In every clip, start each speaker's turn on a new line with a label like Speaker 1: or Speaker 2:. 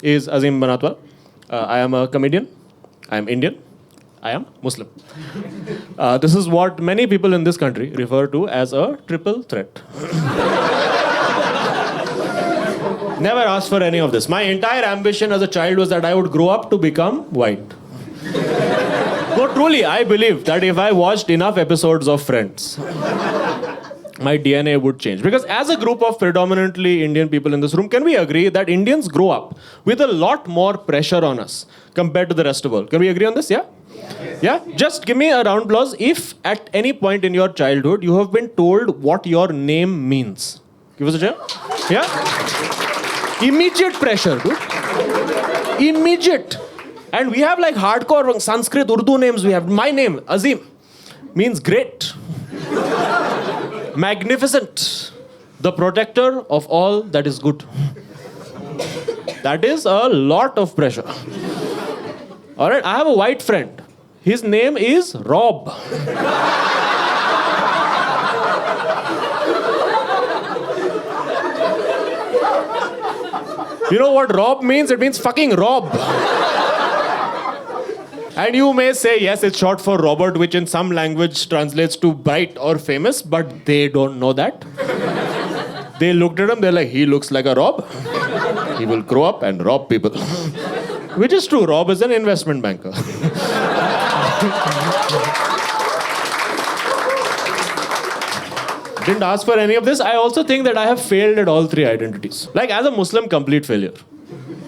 Speaker 1: is Azeem Banatwalla. I am a comedian. I am Indian. I am Muslim. This is what many people in this country refer to as a triple threat. Never asked for any of this. My entire ambition as a child was that I would grow up to become white. No, truly, I believe that if I watched enough episodes of Friends, my DNA would change. Because as a group of predominantly Indian people in this room, can we agree that Indians grow up with a lot more pressure on us compared to the rest of the world? Can we agree on this? Yeah? Yeah? Just give me a round of applause if at any point in your childhood you have been told what your name means. Give us a cheer. Yeah? Immediate pressure, dude. Immediate. And we have like hardcore Sanskrit, Urdu names we have. My name, Azeem, means great. Magnificent. The protector of all that is good. That is a lot of pressure. Alright, I have a white friend. His name is Rob. You know what Rob means? It means fucking Rob. And you may say, yes, it's short for Robert, which in some language translates to bright or famous, but they don't know that. They looked at him, they're like, he looks like a Rob. He will grow up and rob people. Which is true, Rob is an investment banker. Didn't ask for any of this. I also think that I have failed at all three identities. Like as a Muslim, complete failure.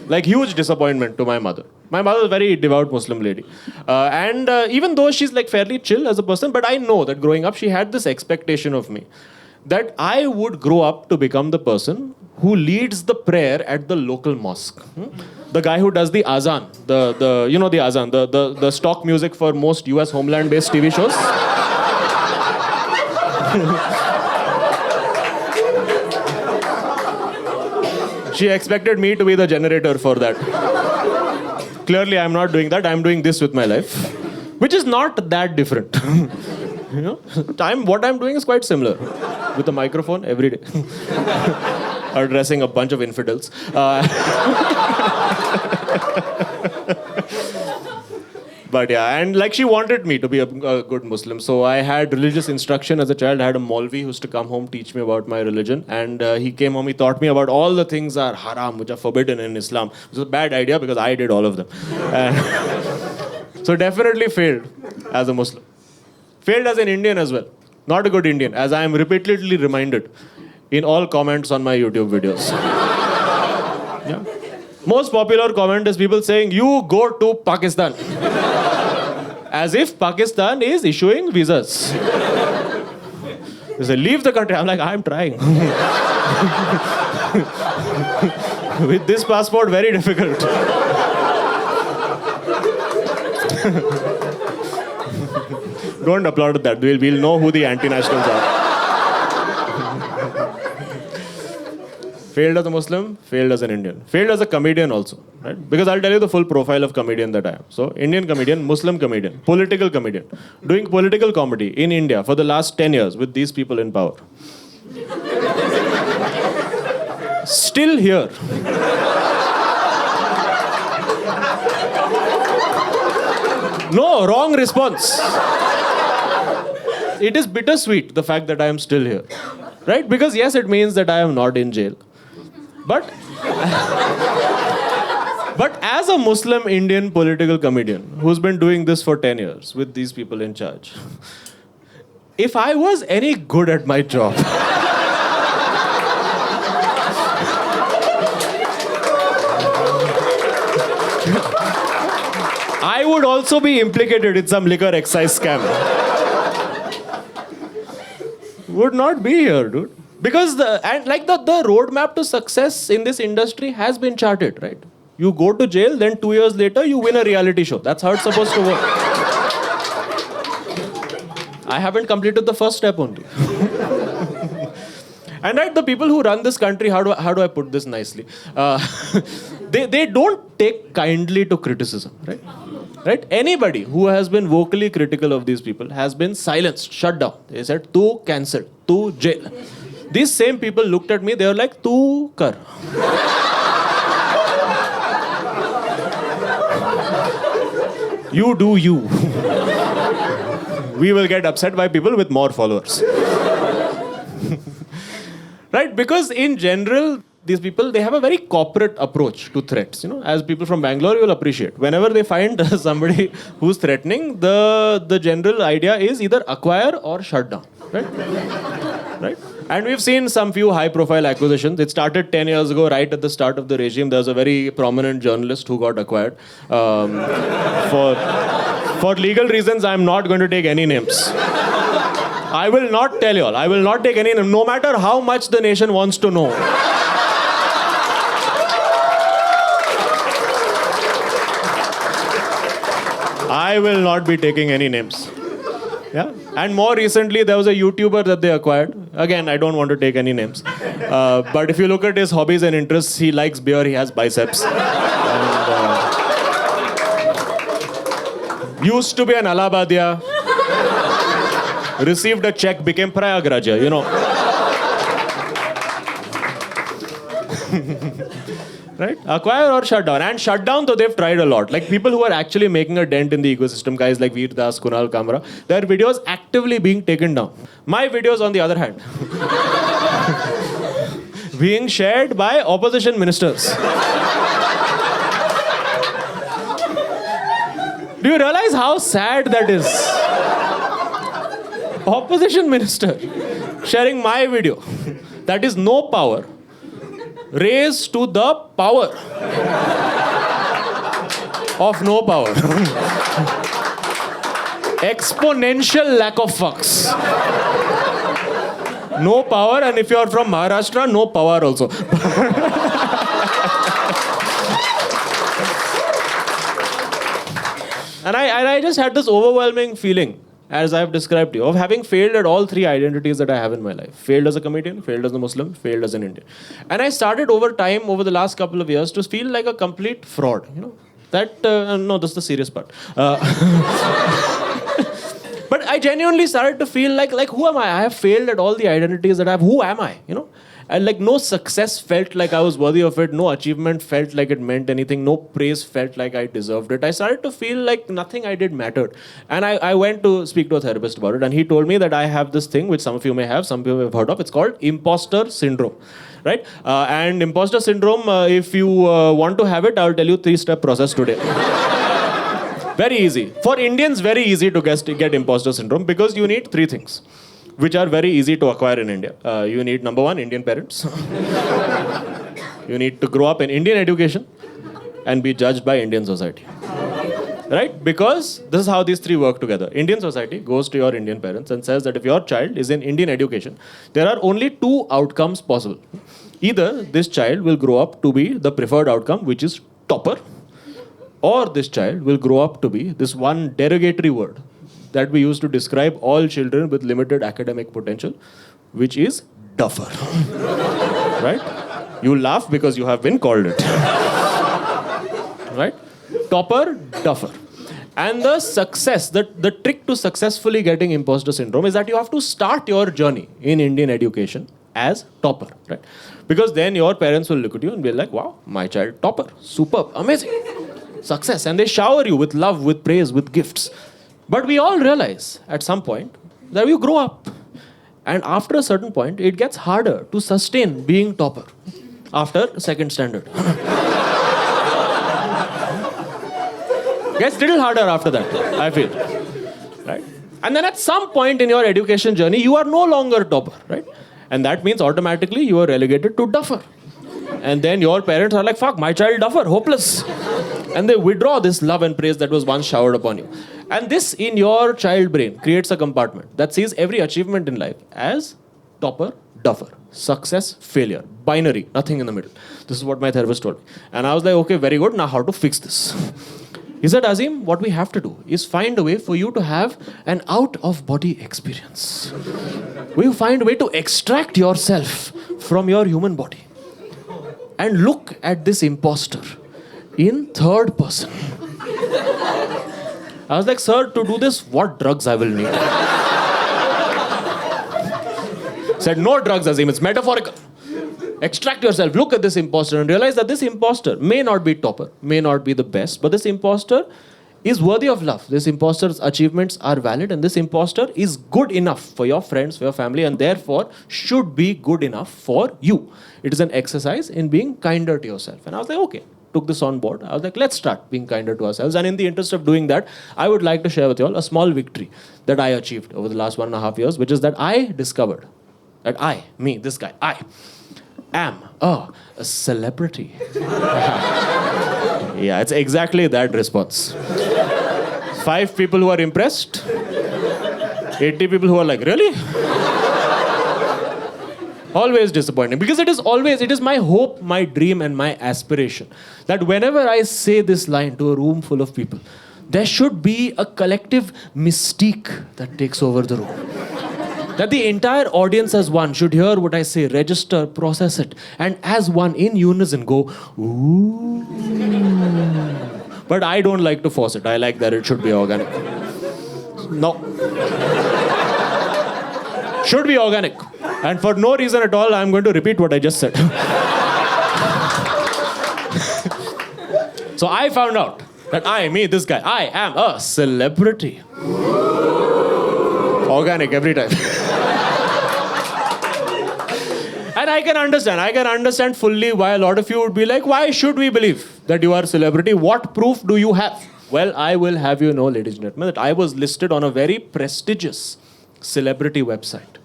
Speaker 1: Like huge disappointment to my mother. My mother is a very devout Muslim lady. And even though she's like fairly chill as a person, but I know that growing up, she had this expectation of me that I would grow up to become the person who leads the prayer at the local mosque. The guy who does the azan, the azan, the stock music for most US homeland-based TV shows. She expected me to be the generator for that. Clearly, I'm not doing that. I'm doing this with my life, which is not that different. You know, what I'm doing is quite similar, with a microphone every day, addressing a bunch of infidels. But yeah, and like she wanted me to be a good Muslim. So I had religious instruction as a child. I had a Maulvi who used to come home, teach me about my religion. And he came home, he taught me about all the things are haram, which are forbidden in Islam. It was a bad idea because I did all of them. So definitely failed as a Muslim. Failed as an Indian as well. Not a good Indian, as I am repeatedly reminded in all comments on my YouTube videos. Yeah. Most popular comment is people saying, you go to Pakistan. As if Pakistan is issuing visas. They say, leave the country. I'm like, I'm trying. With this passport, very difficult. Don't applaud at that. We'll know who the anti-nationals are. Failed as a Muslim, failed as an Indian. Failed as a comedian also, right? Because I'll tell you the full profile of comedian that I am. So, Indian comedian, Muslim comedian, political comedian. Doing political comedy in India for the last 10 years with these people in power. Still here. No, wrong response. It is bittersweet, the fact that I am still here. Right? Because yes, it means that I am not in jail. But as a Muslim Indian political comedian who's been doing this for 10 years with these people in charge, if I was any good at my job, I would also be implicated in some liquor excise scam. Would not be here, dude. Because the roadmap to success in this industry has been charted, right? You go to jail, then 2 years later, you win a reality show. That's how it's supposed to work. I haven't completed the first step only. And right, the people who run this country, how do I put this nicely? They don't take kindly to criticism, right? Right? Anybody who has been vocally critical of these people has been silenced, shut down. They said, "Tu cancelled, tu jail." These same people looked at me, they were like, "Tu kar." You do you. We will get upset by people with more followers. Right? Because in general, these people, they have a very corporate approach to threats. As people from Bangalore, you'll appreciate. Whenever they find somebody who's threatening, the general idea is either acquire or shut down. Right? Right? And we've seen some few high-profile acquisitions. It started 10 years ago, right at the start of the regime. There was a very prominent journalist who got acquired. For legal reasons, I'm not going to take any names. I will not tell you all. I will not take any names, no matter how much the nation wants to know. I will not be taking any names. Yeah. And more recently, there was a YouTuber that they acquired. Again, I don't want to take any names. But if you look at his hobbies and interests, he likes beer, he has biceps. And, used to be an Allahabadia. Received a check, became Prayagraja, Right? Acquire or shut down. And shut down, though, they've tried a lot. Like people who are actually making a dent in the ecosystem, guys like Veer Das, Kunal Kamra, their videos actively being taken down. My videos, on the other hand, being shared by opposition ministers. Do you realize how sad that is? Opposition minister sharing my video. That is no power. Raised to the power of no power. Exponential lack of fucks. No power, and if you are from Maharashtra, no power also. And I just had this overwhelming feeling, as I've described to you, of having failed at all three identities that I have in my life. Failed as a comedian, failed as a Muslim, failed as an Indian. And I started over time, over the last couple of years, to feel like a complete fraud. No, this is the serious part. But I genuinely started to feel like who am I? I have failed at all the identities that I have. Who am I? And no success felt like I was worthy of it. No achievement felt like it meant anything. No praise felt like I deserved it. I started to feel like nothing I did mattered. And I went to speak to a therapist about it. And he told me that I have this thing, which some of you may have, some people have heard of. It's called imposter syndrome. Right? And imposter syndrome, if you want to have it, I'll tell you 3-step process today. Very easy. For Indians, very easy to get imposter syndrome because you need 3 things, which are very easy to acquire in India. You need, number 1, Indian parents. You need to grow up in Indian education and be judged by Indian society. Right? Because this is how these 3 work together. Indian society goes to your Indian parents and says that if your child is in Indian education, there are only 2 outcomes possible. Either this child will grow up to be the preferred outcome, which is topper, or this child will grow up to be this one derogatory word that we use to describe all children with limited academic potential, which is duffer. Right? You laugh because you have been called it. Right? Topper-duffer. And the success, the trick to successfully getting imposter syndrome is that you have to start your journey in Indian education as topper. Right? Because then your parents will look at you and be like, wow, my child topper, superb, amazing, success. And they shower you with love, with praise, with gifts. But we all realize at some point that you grow up. And after a certain point, it gets harder to sustain being topper after 2nd standard. Gets little harder after that, I feel. Right? And then at some point in your education journey, you are no longer topper, right? And that means automatically you are relegated to duffer. And then your parents are like, fuck, my child duffer, hopeless. And they withdraw this love and praise that was once showered upon you. And this, in your child brain, creates a compartment that sees every achievement in life as topper, duffer, success, failure, binary, nothing in the middle. This is what my therapist told me. And I was like, okay, very good, now how to fix this? He said, Azeem, what we have to do is find a way for you to have an out-of-body experience. We find a way to extract yourself from your human body and look at this imposter in 3rd person. I was like, sir, to do this, what drugs I will need? Said, no drugs, Azeem, it's metaphorical. Extract yourself, look at this imposter and realize that this imposter may not be topper, may not be the best, but this imposter is worthy of love. This imposter's achievements are valid, and this imposter is good enough for your friends, for your family, and therefore should be good enough for you. It is an exercise in being kinder to yourself. And I was like, okay, took this on board. I was like, let's start being kinder to ourselves. And in the interest of doing that, I would like to share with you all a small victory that I achieved over the last 1.5 years, which is that I discovered that I am a celebrity. Yeah, it's exactly that response. 5 people who are impressed, 80 people who are like, really? Always disappointing. Because it is my hope, my dream, and my aspiration that whenever I say this line to a room full of people, there should be a collective mystique that takes over the room. That the entire audience as one should hear what I say, register, process it, and as one in unison go, ooh. But I don't like to force it. I like that it should be organic. No. Should be organic. And for no reason at all, I'm going to repeat what I just said. So I found out that I am a celebrity. Organic every time. And I can understand fully why a lot of you would be like, why should we believe that you are a celebrity? What proof do you have? Well, I will have you know, ladies and gentlemen, that I was listed on a very prestigious celebrity website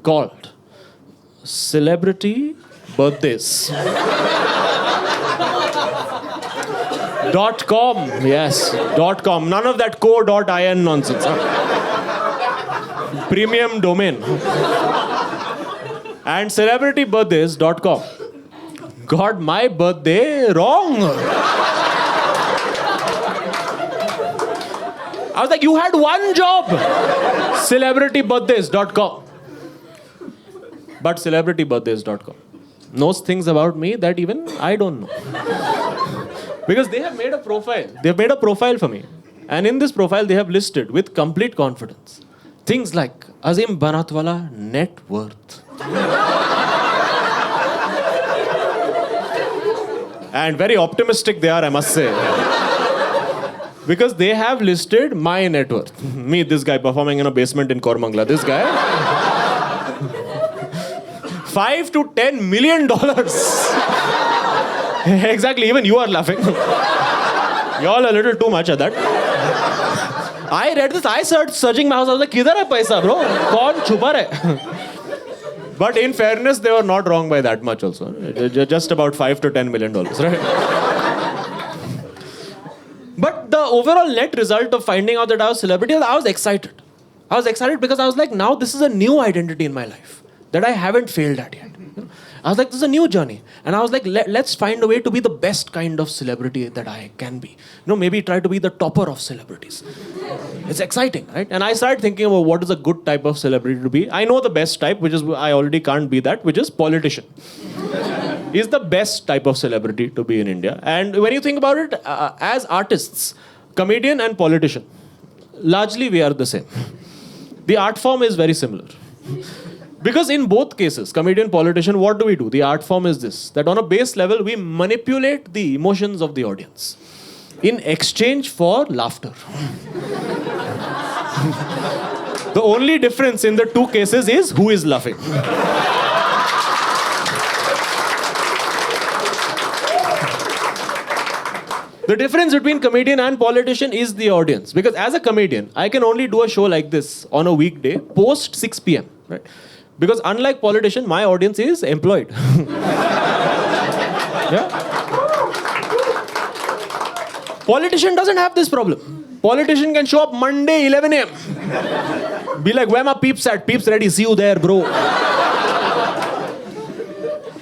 Speaker 1: called Celebrity Birthdays. .com, yes, .com. None of that co.in nonsense. Huh? Premium domain. And celebritybirthdays.com got my birthday wrong. I was like, you had one job. Celebritybirthdays.com. But celebritybirthdays.com knows things about me that even I don't know. Because they have made a profile. They have made a profile for me. And in this profile, they have listed with complete confidence things like Azeem Banatwalla net worth. And very optimistic they are, I must say. Because they have listed my net worth. Me, this guy performing in a basement in Kormangla. This guy. $5 to $10 million. Exactly, even you are laughing. Y'all a little too much at that. I read this, I started searching my house. I was like, kidhar hai paisa, bro? Kaun chupa rahe? But in fairness, they were not wrong by that much also. Just about $5 to $10 million, right? But the overall net result of finding out that I was a celebrity, I was excited. I was excited because I was like, now this is a new identity in my life that I haven't failed at yet. I was like, this is a new journey. And I was like, let's find a way to be the best kind of celebrity that I can be. Maybe try to be the topper of celebrities. It's exciting, right? And I started thinking about what is a good type of celebrity to be. I know the best type, which is, I already can't be that, which is politician. Is the best type of celebrity to be in India. And when you think about it, as artists, comedian and politician, largely we are the same. The art form is very similar. Because in both cases, comedian, politician, what do we do? The art form is this, that on a base level, we manipulate the emotions of the audience in exchange for laughter. The only difference in the two cases is who is laughing. The difference between comedian and politician is the audience. Because as a comedian, I can only do a show like this on a weekday, post 6 p.m. Right? Because unlike politician, my audience is employed. Yeah? Politician doesn't have this problem. Politician can show up Monday, 11 a.m. Be like, where my peeps at? Peeps ready, see you there, bro. I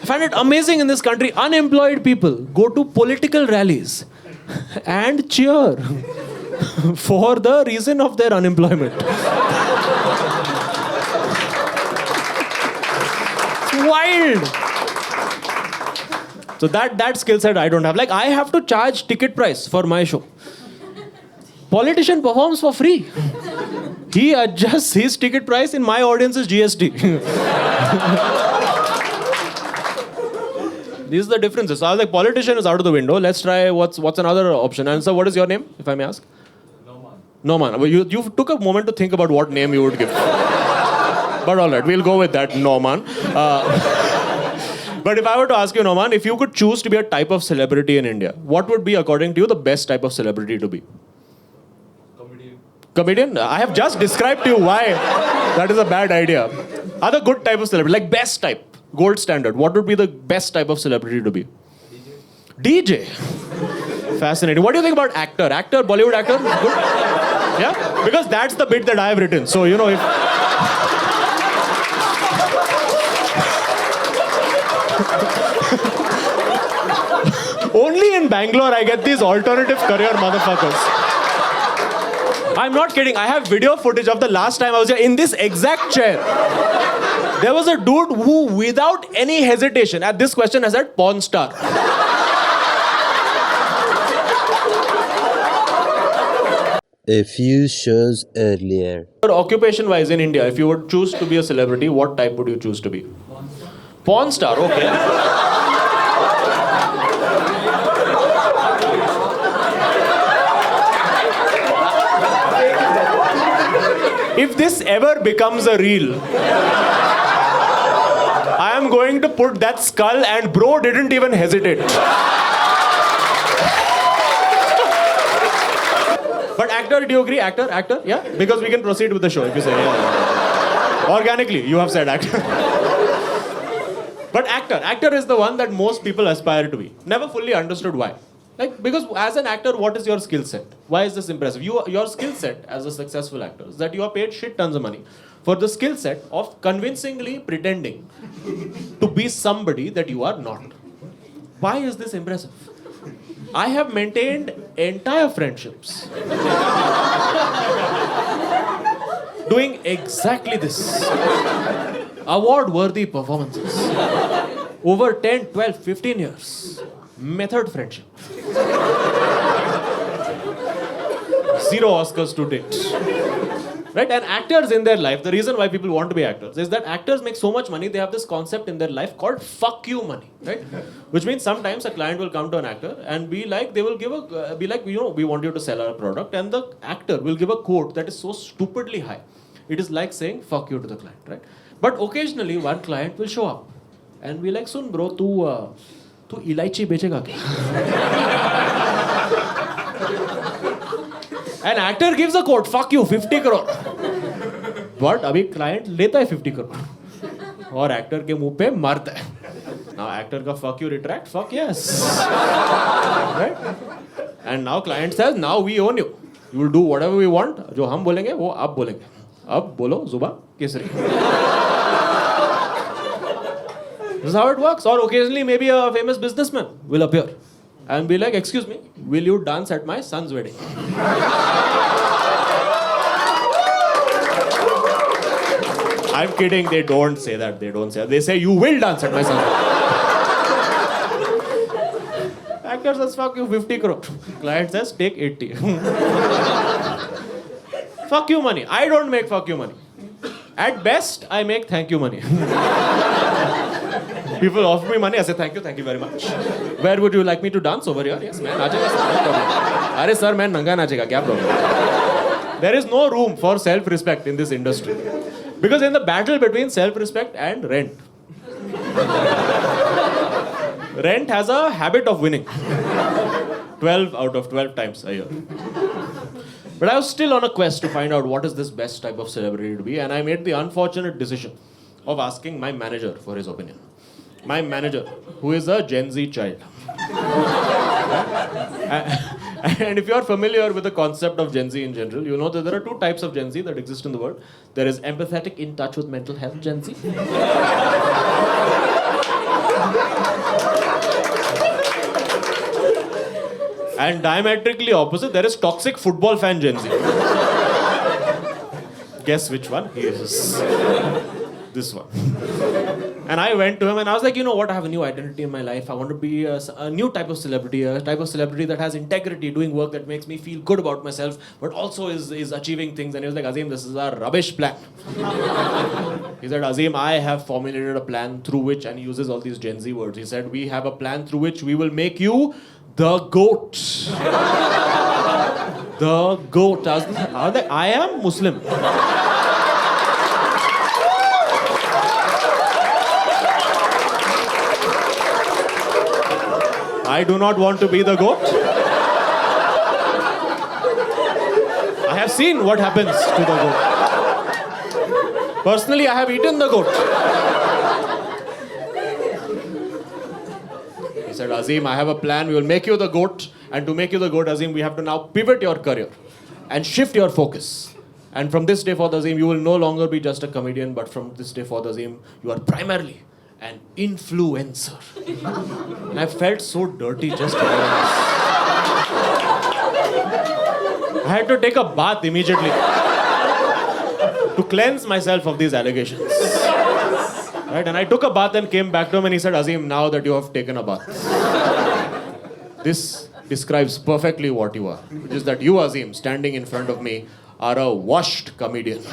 Speaker 1: find it amazing in this country. Unemployed people go to political rallies and cheer for the reason of their unemployment. Wild. So that skill set I don't have. Like, I have to charge ticket price for my show. Politician performs for free. He adjusts his ticket price in my audience's GST. These are the differences. So I was like, politician is out of the window. Let's try what's another option. And so what is your name, if I may ask? Noman. Well, you took a moment to think about what name you would give. But all right, we'll go with that, Noman. But if I were to ask you, Noman, if you could choose to be a type of celebrity in India, what would be, according to you, the best type of celebrity to be? Comedian? I have just described to you why that is a bad idea. Other good type of celebrity, like best type, gold standard. What would be the best type of celebrity to be? DJ. Fascinating. What do you think about actor? Actor, Bollywood actor? Good? Yeah? Because that's the bit that I have written. So, you know, if... Only in Bangalore I get these alternative career motherfuckers. I'm not kidding. I have video footage of the last time I was here in this exact chair. There was a dude who, without any hesitation, at this question has said porn star.
Speaker 2: A few shows earlier.
Speaker 1: Occupation-wise in India, if you would choose to be a celebrity, what type would you choose to be? Porn star, okay. If this ever becomes a reel, I am going to put that skull and bro didn't even hesitate. But actor, do you agree? Actor? Yeah? Because we can proceed with the show if you say yeah. Organically, you have said actor. But actor is the one that most people aspire to be. Never fully understood why. Like, because as an actor, what is your skill set? Why is this impressive? Your skill set as a successful actor is that you are paid shit tons of money for the skill set of convincingly pretending to be somebody that you are not. Why is this impressive? I have maintained entire friendships doing exactly this. Award-worthy performances. Over 10, 12, 15 years. Method friendship. 0 Oscars to date. Right? And actors in their life, the reason why people want to be actors is that actors make so much money, they have this concept in their life called fuck you money. Right? Which means sometimes a client will come to an actor and be like, you know, we want you to sell our product, and the actor will give a quote that is so stupidly high. It is like saying fuck you to the client, right? But occasionally one client will show up and be like, sun bro, tu ilaichi bechega kya? An actor gives a quote, fuck you, 50 crore. But abhi client leta hai 50 crore. Aur actor ke muh pe marta hai. Now actor ka fuck you retract, fuck yes. Right? And now client says, now we own you. You will do whatever we want. Jo hum bolenge, wo aap bolenge. Ab bolo, Zuba, Kesari. This is how it works. Or occasionally maybe a famous businessman will appear and be like, excuse me, will you dance at my son's wedding? I'm kidding, they don't say that. They say, you will dance at my son's wedding. Actor says, fuck you, 50 crore. Client says, take 80. Fuck you money. I don't make fuck you money. At best, I make thank you money. People offer me money, I say thank you very much. Where would you like me to dance? Over here? Yes, man, naachega sir, no problem. Arey sir, man, nanga naachega, kya problem? There is no room for self-respect in this industry. Because in the battle between self-respect and rent, rent has a habit of winning. 12 out of 12 times a year. But I was still on a quest to find out what is this best type of celebrity to be, and I made the unfortunate decision of asking my manager for his opinion. My manager, who is a Gen Z child. And if you are familiar with the concept of Gen Z in general, you know that there are 2 types of Gen Z that exist in the world. There is empathetic, in touch with mental health Gen Z. And diametrically opposite, there is toxic football fan Gen Z. Guess which one? He is. This one. And I went to him and I was like, you know what, I have a new identity in my life. I want to be a new type of celebrity, a type of celebrity that has integrity, doing work that makes me feel good about myself, but also is achieving things. And he was like, Azeem, this is a rubbish plan. He said, Azeem, I have formulated a plan through which, and he uses all these Gen Z words. He said, we have a plan through which we will make you the GOAT. The GOAT. I am Muslim. I do not want to be the GOAT. I have seen what happens to the GOAT. Personally, I have eaten the GOAT. He said, Azeem, I have a plan. We will make you the GOAT. And to make you the GOAT, Azeem, we have to now pivot your career and shift your focus. And from this day forth, Azeem, you will no longer be just a comedian, but from this day forth, Azeem, you are primarily an influencer. And I felt so dirty just hearing this. I had to take a bath immediately to cleanse myself of these allegations. Right? And I took a bath and came back to him and he said, Azeem, now that you have taken a bath, this describes perfectly what you are. Which is that you, Azeem, standing in front of me, are a washed comedian.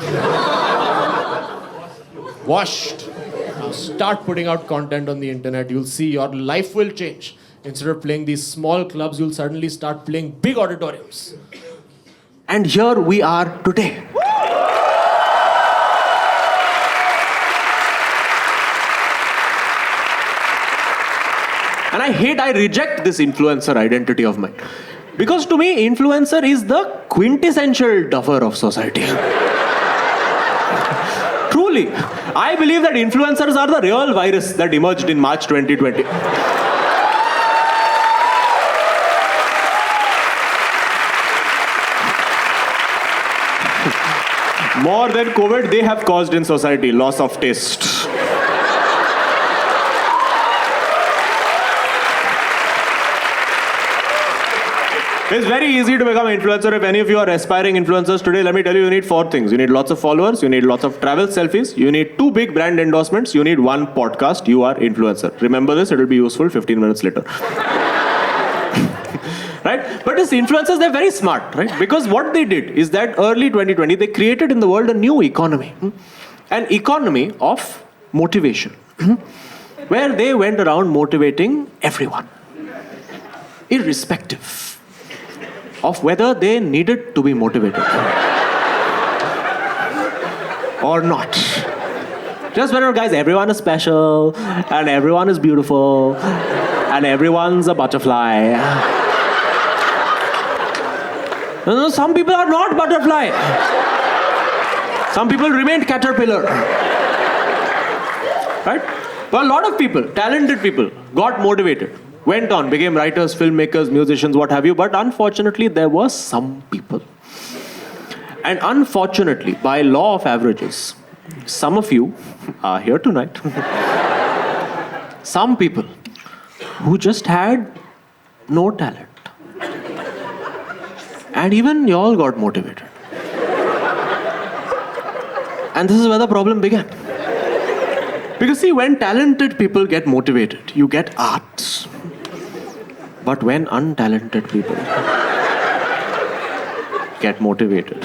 Speaker 1: Washed. Now start putting out content on the internet. You'll see your life will change. Instead of playing these small clubs, you'll suddenly start playing big auditoriums.
Speaker 3: And here we are today. And I reject this influencer identity of mine. Because to me, influencer is the quintessential duffer of society. Truly, I believe that influencers are the real virus that emerged in March 2020. More than COVID, they have caused in society loss of taste. It's very easy to become an influencer. If any of you are aspiring influencers today, let me tell you, you need 4 things. You need lots of followers, you need lots of travel selfies, you need 2 big brand endorsements, you need 1 podcast. You are influencer. Remember this, it will be useful 15 minutes later. Right? But these influencers, they're very smart, right? Because what they did is that early 2020, they created in the world a new economy. An economy of motivation. Where they went around motivating everyone. Irrespective of whether they needed to be motivated or not. Just whether, guys, everyone is special, and everyone is beautiful, and everyone's a butterfly. No, some people are not butterfly. Some people remained caterpillar. Right? But a lot of people, talented people, got motivated. Went on, became writers, filmmakers, musicians, what have you. But unfortunately, there were some people. And unfortunately, by law of averages, some of you are here tonight. Some people who just had no talent. And even you all got motivated. And this is where the problem began. Because see, when talented people get motivated, you get art. But when untalented people get motivated,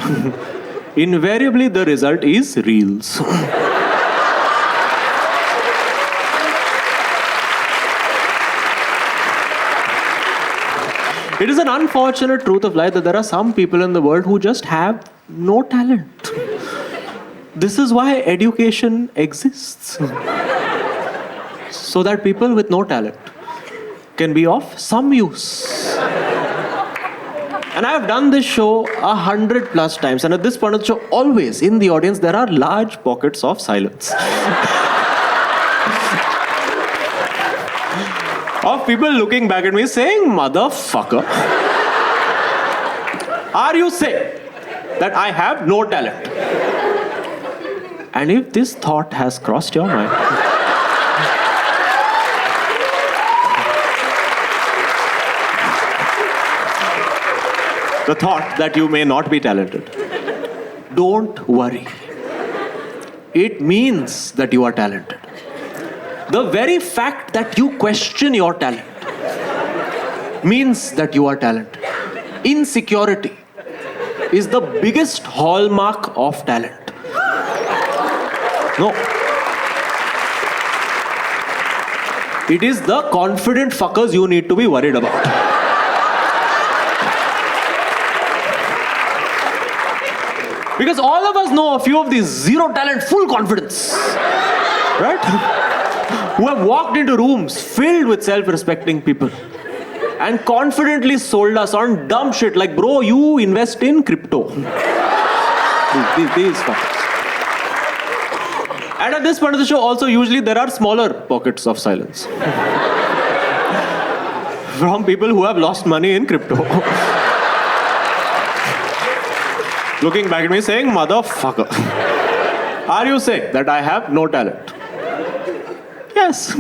Speaker 3: invariably the result is reels. It is an unfortunate truth of life that there are some people in the world who just have no talent. This is why education exists. So that people with no talent can be of some use. And I have done this show 100+ times, and at this point of the show, always in the audience there are large pockets of silence. Of people looking back at me saying, motherfucker, are you saying that I have no talent? And if this thought has crossed your mind, the thought that you may not be talented, don't worry. It means that you are talented. The very fact that you question your talent means that you are talented. Insecurity is the biggest hallmark of talent. No. It is the confident fuckers you need to be worried about. Because all of us know a few of these zero talent, full confidence. Right? Who have walked into rooms filled with self-respecting people and confidently sold us on dumb shit like, bro, you invest in crypto. These fuckers. And at this point of the show, also, usually there are smaller pockets of silence. From people who have lost money in crypto. Looking back at me saying, motherfucker. Are you saying that I have no talent? Yes.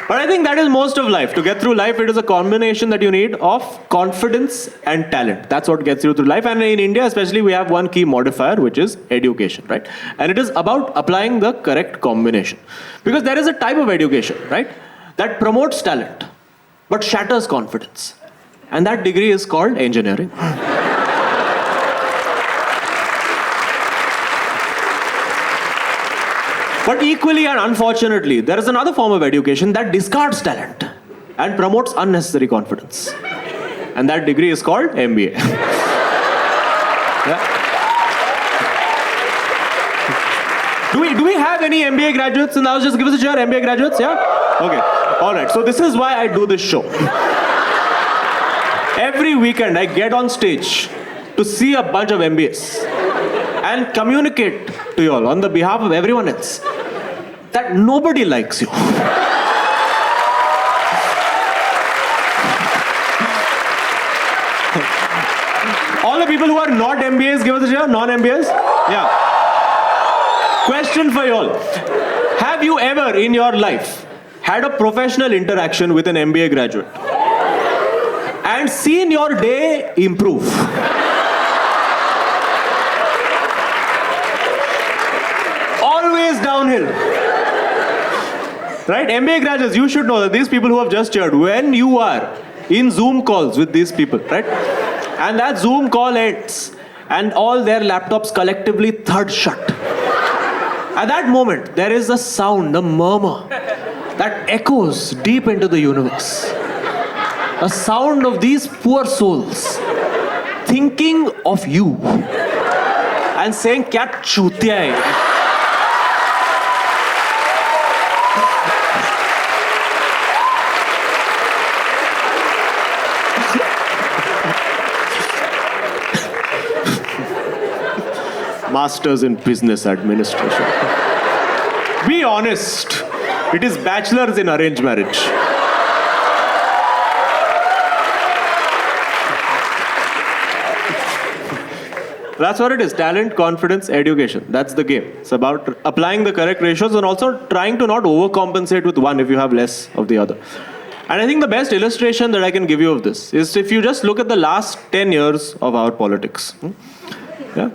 Speaker 3: But I think that is most of life. To get through life, it is a combination that you need of confidence and talent. That's what gets you through life. And in India, especially, we have one key modifier, which is education, right? And it is about applying the correct combination. Because there is a type of education, right, that promotes talent, but shatters confidence. And that degree is called engineering. But equally and unfortunately, there is another form of education that discards talent and promotes unnecessary confidence. And that degree is called MBA. Yeah. Do we have any MBA graduates in the house? Just give us a cheer, MBA graduates, yeah? Okay, all right. So this is why I do this show. Every weekend, I get on stage to see a bunch of MBAs and communicate to you all on the behalf of everyone else that nobody likes you. All the people who are not MBAs, give us a cheer. Non-MBAs? Yeah. Question for you all. Have you ever in your life had a professional interaction with an MBA graduate and seen your day improve? Always downhill. Right? MBA graduates, you should know that these people who have just cheered, when you are in Zoom calls with these people, right? And that Zoom call ends and all their laptops collectively thud shut. At that moment, there is a sound, a murmur that echoes deep into the universe. A sound of these poor souls thinking of you and saying, "Kya chutiya hai?" Masters in Business Administration. Be honest. It is bachelors in arranged marriage. That's what it is. Talent, confidence, education. That's the game. It's about applying the correct ratios and also trying to not overcompensate with one if you have less of the other. And I think the best illustration that I can give you of this is if you just look at the last 10 years of our politics. Yeah?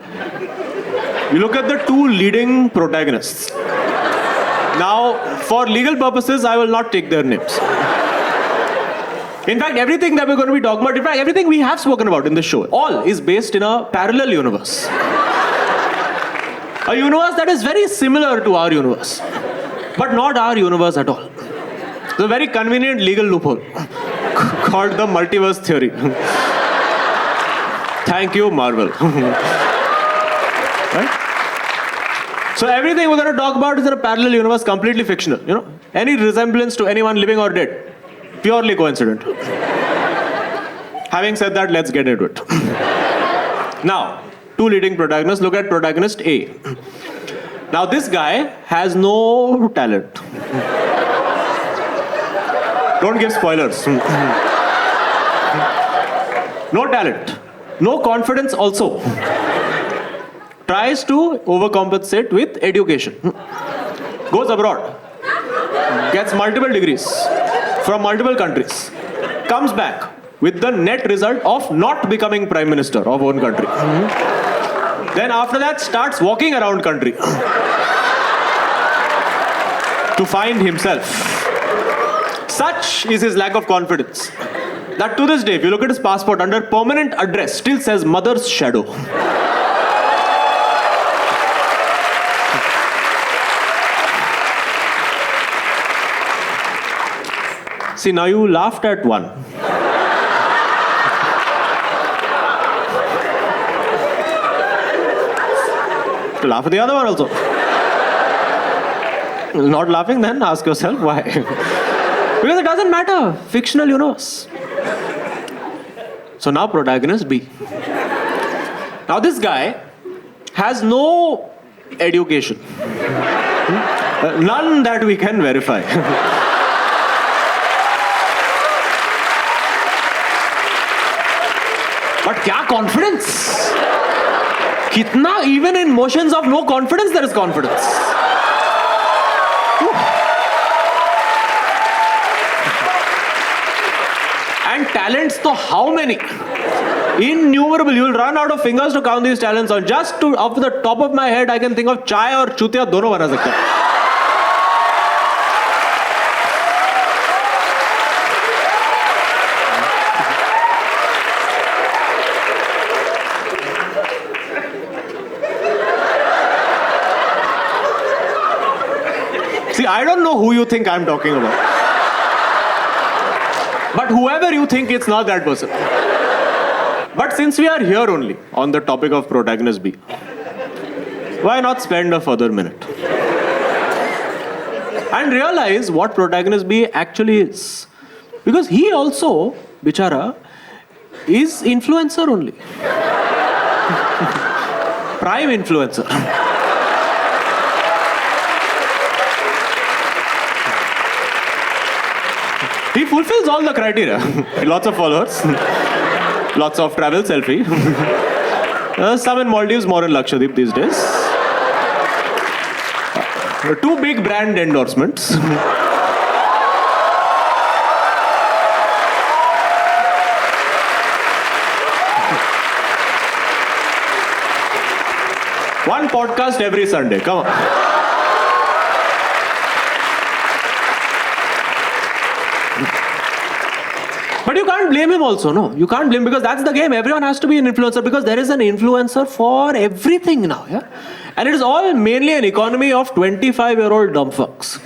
Speaker 3: You look at the two leading protagonists. Now, for legal purposes, I will not take their names. In fact, everything that we're going to be talking about, in fact, everything we have spoken about in this show, all is based in a parallel universe. A universe that is very similar to our universe, but not our universe at all. It's a very convenient legal loophole called the multiverse theory. Thank you, Marvel. Right? So everything we're going to talk about is in a parallel universe, completely fictional. You know, any resemblance to anyone living or dead, purely coincidental. Having said that, let's get into it. Now, two leading protagonists. Look at protagonist A. Now, this guy has no talent. Don't give spoilers. No talent. No confidence also. Tries to overcompensate with education. Goes abroad. Gets multiple degrees from multiple countries. Comes back with the net result of not becoming Prime Minister of own country. Then after that starts walking around country. to find himself. Such is his lack of confidence that to this day, if you look at his passport, under permanent address, still says mother's shadow. See, now you laughed at one. Laugh at the other one also. Not laughing, then ask yourself why. Because it doesn't matter. Fictional universe. So now protagonist B. Now this guy has no education. None that we can verify. But kya confidence? Kitna, even in motions of no confidence, there is confidence. And talents, to how many? Innumerable. You'll run out of fingers to count these talents on. Just to, off the top of my head, I can think of chai or chutiya, dono bana sakta hai. See, I don't know who you think I'm talking about. But whoever you think, it's not that person. But since we are here only on the topic of protagonist B, why not spend a further minute and realize what protagonist B actually is? Because he also, bichara, is influencer only. Prime influencer. He fulfills all the criteria. Lots of followers, lots of travel, selfie. Some in Maldives, more in Lakshadweep these days. 2 big brand endorsements. One podcast every Sunday. Come on. But you can't blame him also, no? You can't blame, because that's the game. Everyone has to be an influencer, because there is an influencer for everything now, yeah? And it is all mainly an economy of 25-year-old dumb fucks.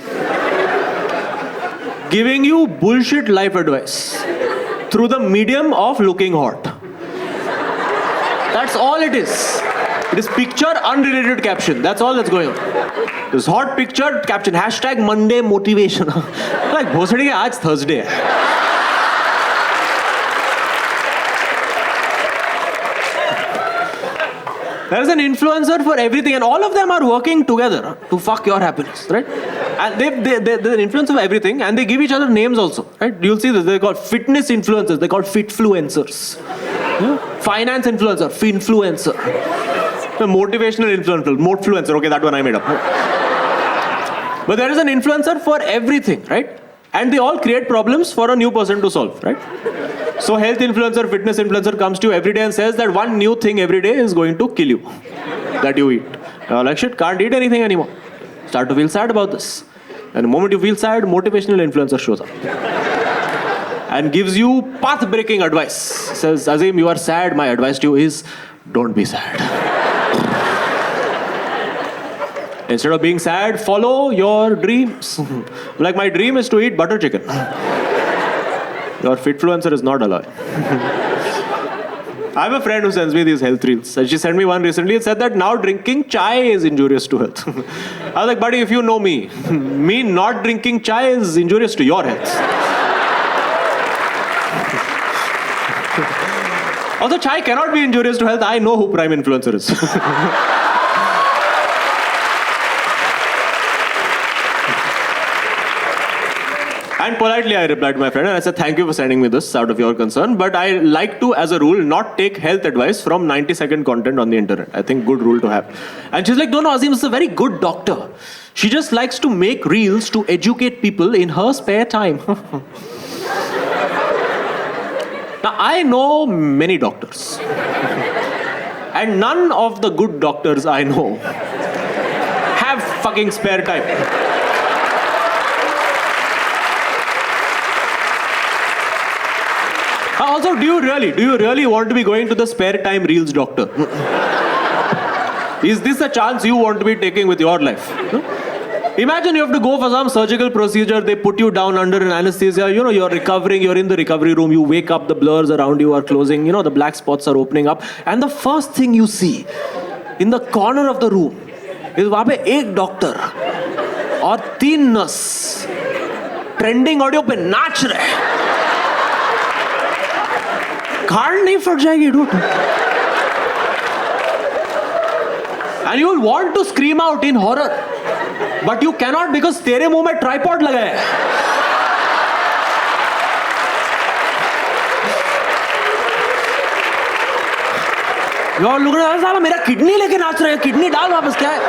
Speaker 3: Giving you bullshit life advice through the medium of looking hot. That's all it is. It is picture, unrelated caption. That's all that's going on. This hot picture, caption, hashtag Monday motivation. Like, bhosadi hai, aaj Thursday hai. There is an influencer for everything, and all of them are working together to fuck your happiness, right? And they're an influencer for everything, and they give each other names also, right? You'll see this. They're called fitness influencers. They're called fitfluencers. Yeah? Finance influencer, finfluencer. The motivational influencer. Okay, that one I made up. But there is an influencer for everything, right? And they all create problems for a new person to solve, right? So health influencer, fitness influencer comes to you every day and says that one new thing every day is going to kill you, that you eat. You're like, shit, can't eat anything anymore. Start to feel sad about this. And the moment you feel sad, motivational influencer shows up. And gives you path-breaking advice. Says, Azeem, you are sad. My advice to you is, don't be sad. Instead of being sad, follow your dreams. Like, my dream is to eat butter chicken. Your fitfluencer is not allowed. I have a friend who sends me these health reels. And she sent me one recently. It said that now drinking chai is injurious to health. I was like, buddy, if you know me, me not drinking chai is injurious to your health. Also, chai cannot be injurious to health. I know who prime influencer is. And politely I replied to my friend and I said, thank you for sending me this out of your concern, but I like to, as a rule, not take health advice from 90-second content on the internet. I think good rule to have. And she's like, no, Azeem is a very good doctor. She just likes to make reels to educate people in her spare time. Now, I know many doctors. And none of the good doctors I know have fucking spare time. Also, do you really want to be going to the spare time reels doctor? Is this a chance you want to be taking with your life? Imagine you have to go for some surgical procedure, they put you down under an anesthesia, you're recovering, you're in the recovery room, you wake up, the blurs around you are closing, the black spots are opening up, and the first thing you see in the corner of the room is वहाँ पे एक doctor और 3 nurse trending audio पे नाच रहे। खान नहीं फट जाएगी dude. And you will want to scream out in horror, but you cannot because तेरे मुंह में tripod लगा है। यार लोग ने साला मेरा किडनी लेके नाच रहे हैं, किडनी डाल वापस, क्या है?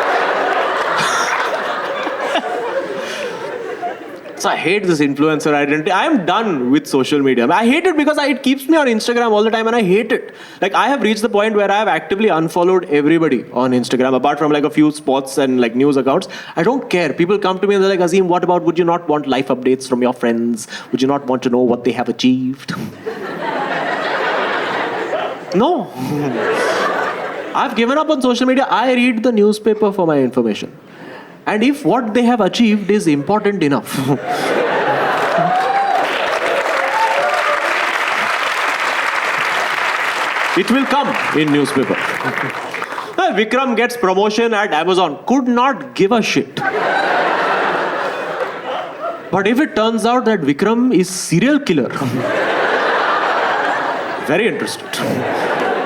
Speaker 3: So I hate this influencer identity. I am done with social media. I hate it because it keeps me on Instagram all the time and I hate it. Like I have reached the point where I have actively unfollowed everybody on Instagram apart from like a few spots and like news accounts. I don't care. People come to me and they're like, Azeem, what about, would you not want life updates from your friends? Would you not want to know what they have achieved? No. I've given up on social media. I read the newspaper for my information. And if what they have achieved is important enough, it will come in newspaper. Vikram gets promotion at Amazon. Could not give a shit. But if it turns out that Vikram is serial killer, very interested.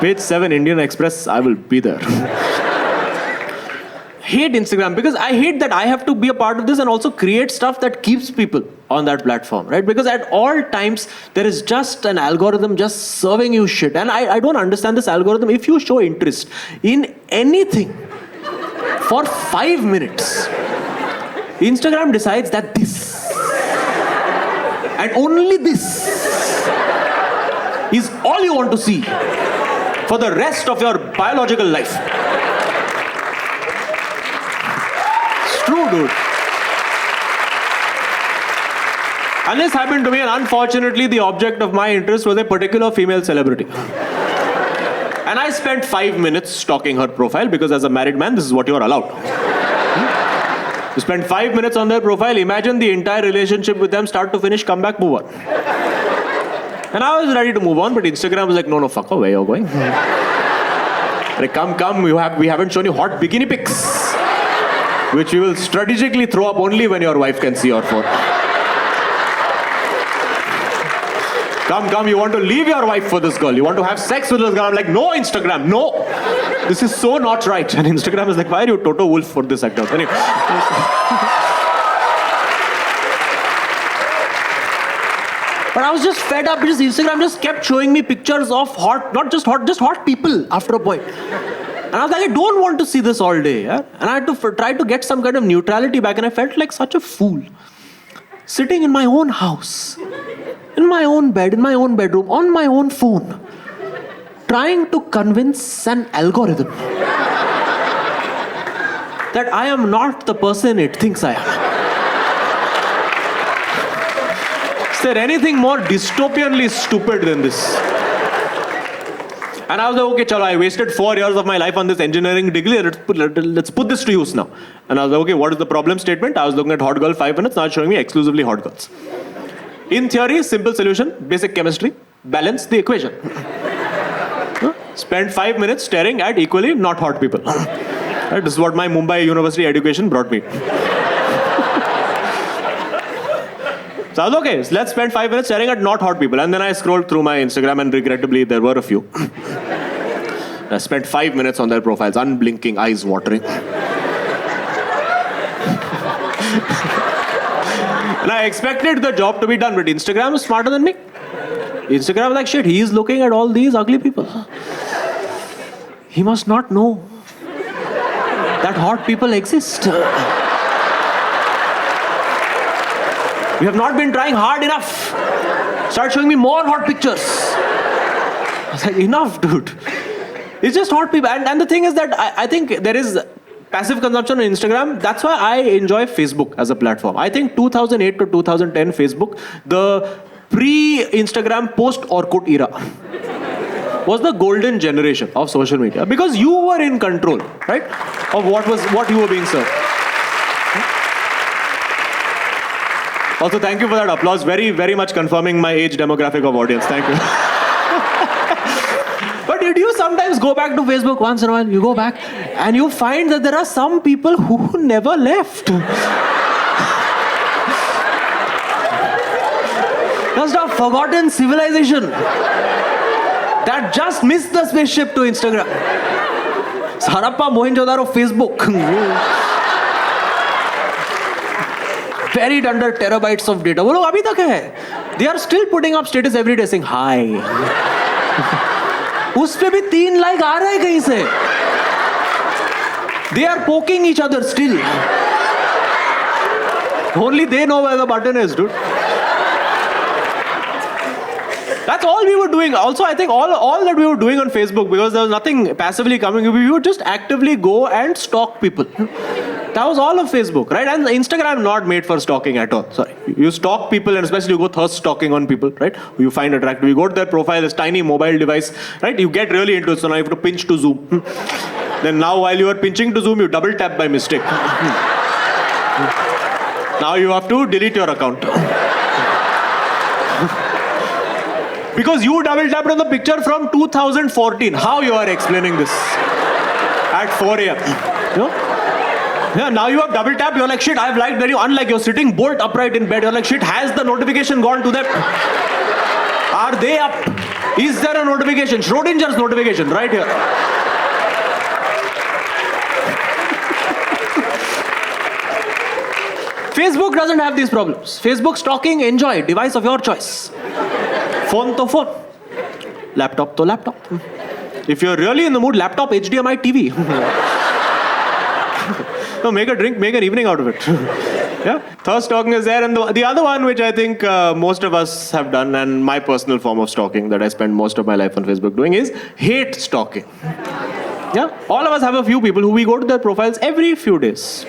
Speaker 3: Page 7, Indian Express, I will be there. Hate Instagram because I hate that I have to be a part of this and also create stuff that keeps people on that platform, right? Because at all times there is just an algorithm just serving you shit, and I don't understand this algorithm. If you show interest in anything for 5 minutes, Instagram decides that this and only this is all you want to see for the rest of your biological life. True, dude. And this happened to me, and unfortunately the object of my interest was a particular female celebrity. And I spent 5 minutes stalking her profile because as a married man, this is what you are allowed. You spend 5 minutes on their profile, imagine the entire relationship with them, start to finish, come back, move on. And I was ready to move on, but Instagram was like, no, fuck, where you're going? Like, come, we haven't shown you hot bikini pics, which we will strategically throw up only when your wife can see your phone. Come, you want to leave your wife for this girl. You want to have sex with this girl. I'm like, no, Instagram, no. This is so not right. And Instagram is like, why are you Toto Wolf for this account? Anyway. But I was just fed up because Instagram just kept showing me pictures of just hot people after a point. And I was like, I don't want to see this all day. Yeah? And I had to try to get some kind of neutrality back, and I felt like such a fool. Sitting in my own house, in my own bed, in my own bedroom, on my own phone, trying to convince an algorithm that I am not the person it thinks I am. Is there anything more dystopianly stupid than this? And I was like, okay, chalo, I wasted 4 years of my life on this engineering degree. Let's put this to use now. And I was like, okay, what is the problem statement? I was looking at hot girl 5 minutes, now it's showing me exclusively hot girls. In theory, simple solution, basic chemistry, balance the equation. Spend 5 minutes staring at equally not hot people. Right? This is what my Mumbai University education brought me. So I was okay, so let's spend 5 minutes staring at not hot people. And then I scrolled through my Instagram and regrettably there were a few. I spent 5 minutes on their profiles, unblinking, eyes watering. And I expected the job to be done, but Instagram is smarter than me. Instagram is like, shit, he is looking at all these ugly people. He must not know that hot people exist. We have not been trying hard enough. Start showing me more hot pictures. I was like, enough, dude. It's just hot people. And the thing is that I think there is passive consumption on Instagram. That's why I enjoy Facebook as a platform. I think 2008 to 2010 Facebook, the pre-Instagram, post-Orkut era was the golden generation of social media because you were in control, right, of what you were being served. Also, thank you for that applause. Very, very much confirming my age demographic of audience. Thank you. But did you sometimes go back to Facebook once in a while? You go back and you find that there are some people who never left. Just a forgotten civilization that just missed the spaceship to Instagram. Harappa Mohenjo-daro Facebook. Buried under terabytes of data. वो लोग अभी तक है. They are still putting up status every day saying hi. उस पे भी 3 like आ रहे हैं कहीं से. They are poking each other still. Only they know where the button is, dude. That's all we were doing. Also, I think all that we were doing on Facebook, because there was nothing passively coming, we would just actively go and stalk people. That was all of Facebook, right? And Instagram not made for stalking at all. Sorry. You stalk people, and especially you go thirst stalking on people, right? You find attractive. You go to their profile, this tiny mobile device, right? You get really into it, so now you have to pinch to zoom. Then now while you are pinching to zoom, you double tap by mistake. Now you have to delete your account. Because you double tapped on the picture from 2014. How you are explaining this? At 4 a.m. You know? Yeah, now you have double tapped, you're like, shit, I've liked very, unlike you're sitting bolt upright in bed, you're like, shit, has the notification gone to them? Are they up? Is there a notification? Schrodinger's notification, right here. Facebook doesn't have these problems. Facebook stalking, enjoy, device of your choice. Phone to phone. Laptop to laptop. If you're really in the mood, laptop, HDMI, TV. No, make a drink, make an evening out of it. Yeah, thirst stalking is there. And the other one, which I think most of us have done, and my personal form of stalking that I spend most of my life on Facebook doing, is hate stalking. Yeah, all of us have a few people who we go to their profiles every few days.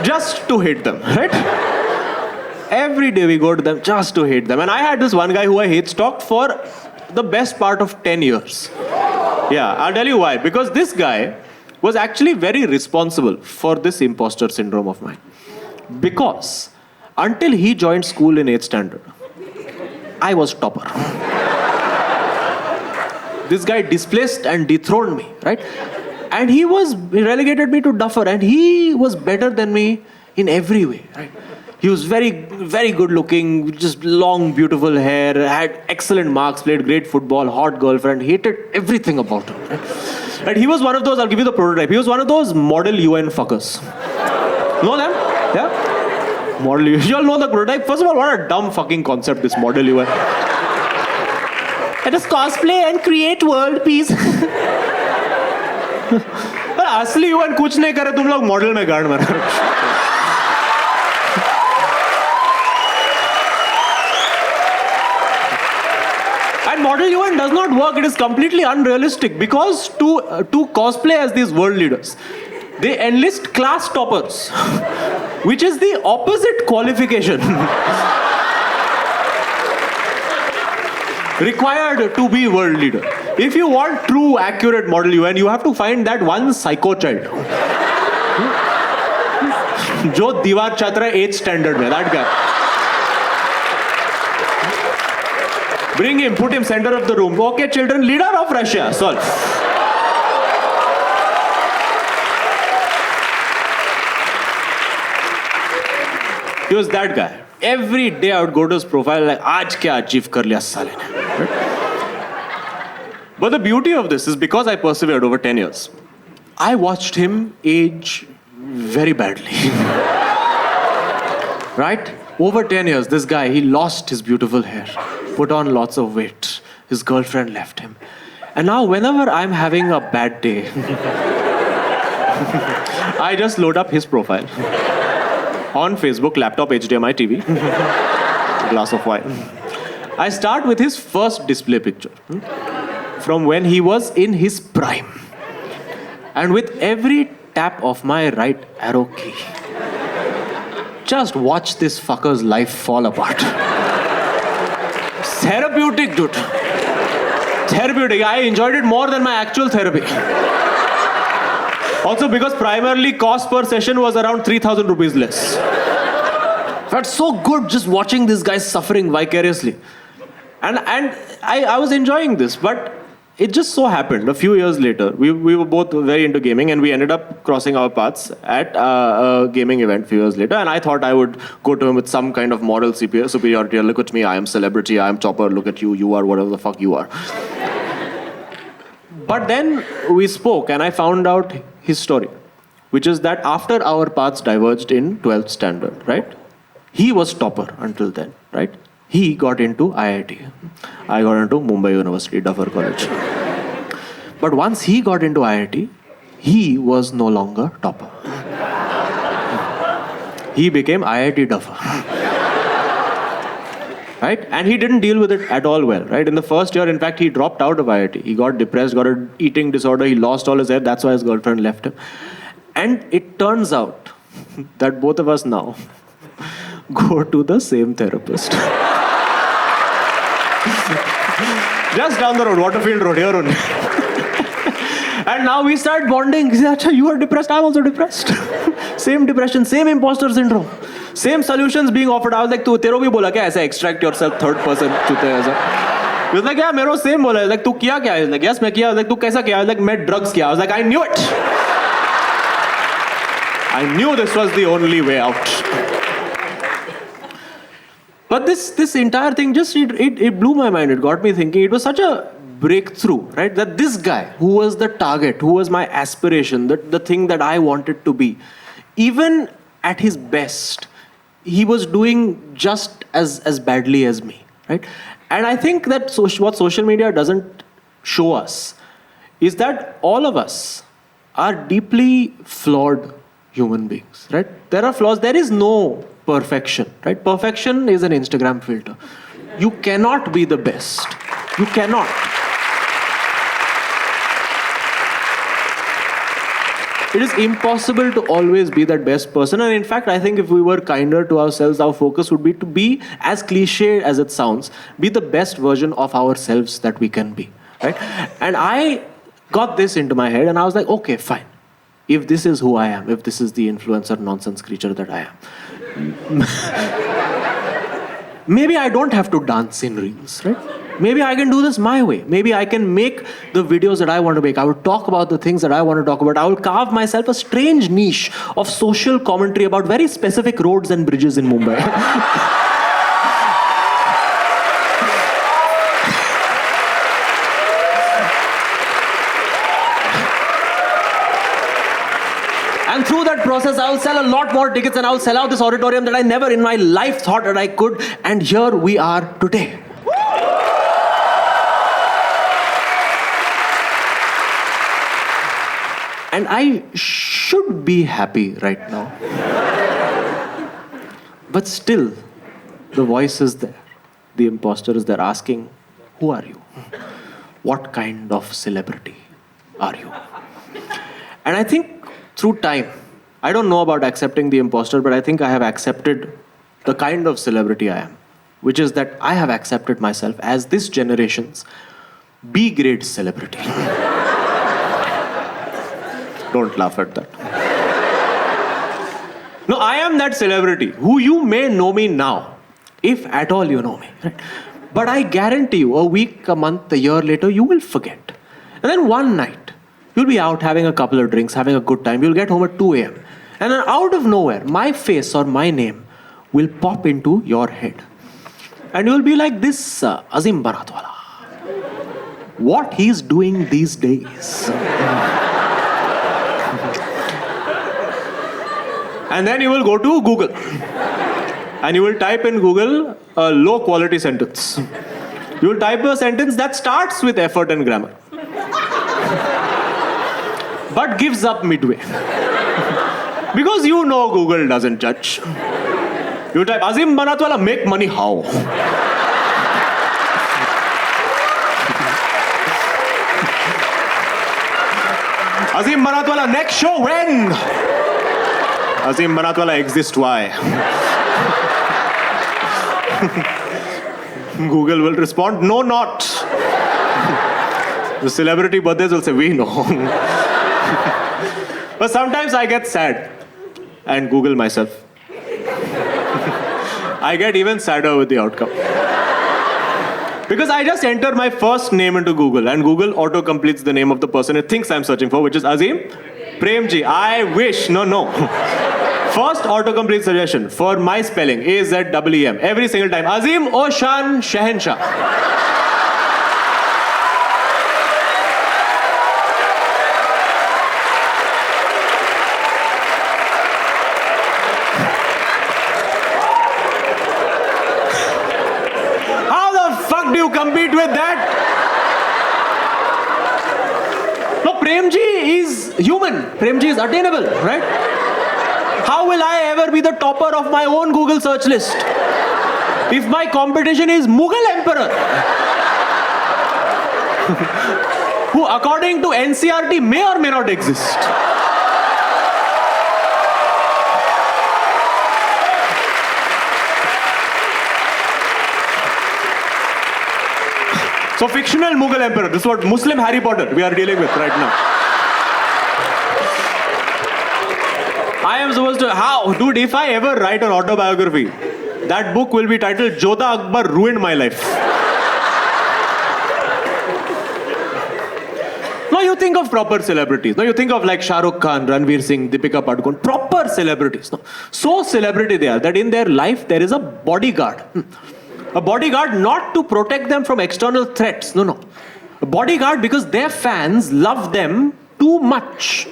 Speaker 3: Just to hate them, right? Every day we go to them just to hate them. And I had this one guy who I hate stalked for the best part of 10 years. Yeah, I'll tell you why. Because this guy was actually very responsible for this imposter syndrome of mine. Because until he joined school in 8th standard, I was topper. This guy displaced and dethroned me, right? And he relegated me to duffer, and he was better than me in every way, right? He was very, very good looking, just long, beautiful hair, had excellent marks, played great football, hot girlfriend, hated everything about him. Right? And he was one of those, I'll give you the prototype, he was one of those model UN fuckers. Know them? Yeah? Model UN. You all know the prototype? First of all, what a dumb fucking concept, this model UN. Let us cosplay and create world peace. असली UN कुछ नहीं करे, तुम लोग model में गाड़ मार. And model UN does not work. It is completely unrealistic because to cosplay as these world leaders, they enlist class toppers, which is the opposite qualification required to be world leader. If you want true, accurate model UN, you have to find that one psycho child. जो दीवार छात्र 8th standard में, that guy. Bring him, put him center of the room. Okay, children, leader of Russia, solve. He was that guy. Every day I would go to his profile like, आज क्या achieve कर लिया साले ने. But the beauty of this is because I persevered over 10 years, I watched him age very badly. Right? Over 10 years, this guy, he lost his beautiful hair, put on lots of weight. His girlfriend left him. And now whenever I'm having a bad day, I just load up his profile. On Facebook, laptop, HDMI, TV, glass of wine. I start with his first display picture. From when he was in his prime. And with every tap of my right arrow key, just watch this fucker's life fall apart. Therapeutic, dude. Therapeutic. I enjoyed it more than my actual therapy. Also because primarily cost per session was around 3,000 rupees less. Felt so good just watching this guy suffering vicariously. And I was enjoying this, but it just so happened a few years later, we were both very into gaming and we ended up crossing our paths at a gaming event a few years later, and I thought I would go to him with some kind of moral superiority. Look at me, I am celebrity, I am topper, look at you, you are whatever the fuck you are. But then we spoke and I found out his story, which is that after our paths diverged in 12th standard, right? He was topper until then, right? He got into IIT. I got into Mumbai University, Duffer College. But once he got into IIT, he was no longer topper. He became IIT Duffer. Right? And he didn't deal with it at all well, right? In the first year, in fact, he dropped out of IIT. He got depressed, got an eating disorder, he lost all his hair, that's why his girlfriend left him. And it turns out that both of us now go to the same therapist. Just down the road, Waterfield Road, here only. And now we start bonding. He said, you are depressed, I'm also depressed. Same depression, same imposter syndrome. Same solutions being offered. I was like, tu tero bhi bola kya? Aise extract yourself, third person, chute aisa. He was like, yeah, mero same bola. I was like, tu kiya kya? He was like, yes, main kiya. I was like, tu kaisa kiya? I was like, main drugs kiya. I was like, I knew it. I knew this was the only way out. But this entire thing just, it blew my mind. It got me thinking. It was such a breakthrough, right? That this guy, who was the target, who was my aspiration, the thing that I wanted to be, even at his best, he was doing just as badly as me, right? And I think that what social media doesn't show us is that all of us are deeply flawed human beings, right? There are flaws. There is no perfection, right? Perfection is an Instagram filter. You cannot be the best. You cannot. It is impossible to always be that best person. And in fact, I think if we were kinder to ourselves, our focus would be to be, as cliche as it sounds, be the best version of ourselves that we can be, right? And I got this into my head and I was like, okay, fine. If this is who I am, if this is the influencer nonsense creature that I am, maybe I don't have to dance in reels, right? Maybe I can do this my way. Maybe I can make the videos that I want to make. I will talk about the things that I want to talk about. I will carve myself a strange niche of social commentary about very specific roads and bridges in Mumbai. And through that process, I will sell a lot more tickets and I will sell out this auditorium that I never in my life thought that I could. And here we are today. And I should be happy right now. But still, the voice is there. The imposter is there asking, who are you? What kind of celebrity are you? And I think through time, I don't know about accepting the imposter, but I think I have accepted the kind of celebrity I am, which is that I have accepted myself as this generation's B-grade celebrity. Don't laugh at that. No, I am that celebrity who you may know me now, if at all you know me. Right? But I guarantee you, a week, a month, a year later, you will forget. And then one night, you'll be out having a couple of drinks, having a good time. You'll get home at 2 a.m. And then out of nowhere, my face or my name will pop into your head. And you'll be like, this Azeem Banatwalla. What he's doing these days. And then you will go to Google. And you will type in Google a low quality sentence. You will type a sentence that starts with effort and grammar. But gives up midway. Because you know Google doesn't judge. You type, Azeem Banatwalla, make money how? Azeem Banatwalla, next show when? Azeem Banatwalla exists, why? Google will respond, no, not. The celebrity birthdays will say, we know. But sometimes I get sad and Google myself. I get even sadder with the outcome. Because I just enter my first name into Google and Google auto-completes the name of the person it thinks I'm searching for, which is Azeem Premji. I wish, no. First autocomplete suggestion for my spelling, A-Z-E-E-M. Every single time, Azeem Oshan Shehenshah. Do you compete with that? No, Premji is human. Premji is attainable, right? How will I ever be the topper of my own Google search list if my competition is Mughal Emperor, who according to NCRT may or may not exist? So fictional Mughal Emperor, this is what Muslim Harry Potter we are dealing with right now. I am supposed to, how? Dude, if I ever write an autobiography, that book will be titled Jodha Akbar Ruined My Life. Now you think of proper celebrities. Now you think of like Shah Rukh Khan, Ranveer Singh, Deepika Padukone, proper celebrities. No? So celebrity they are that in their life there is a bodyguard. A bodyguard not to protect them from external threats. No. A bodyguard because their fans love them too much.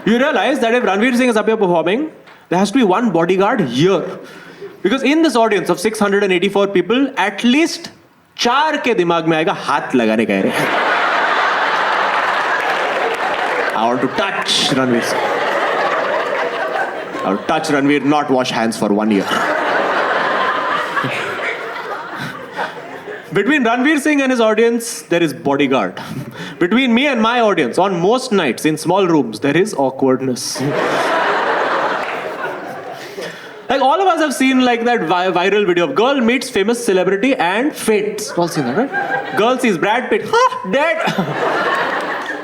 Speaker 3: You realize that if Ranveer Singh is up here performing, there has to be one bodyguard here. Because in this audience of 684 people, at least 4 के दिमाग में आएगा हाथ लगाने का है. I want to touch Ranveer Singh. I want to touch Ranveer, not wash hands for 1 year. Between Ranveer Singh and his audience, there is bodyguard. Between me and my audience, on most nights in small rooms, there is awkwardness. Like all of us have seen like that viral video of girl meets famous celebrity and faints. All seen that, right? Girl sees Brad Pitt, dead.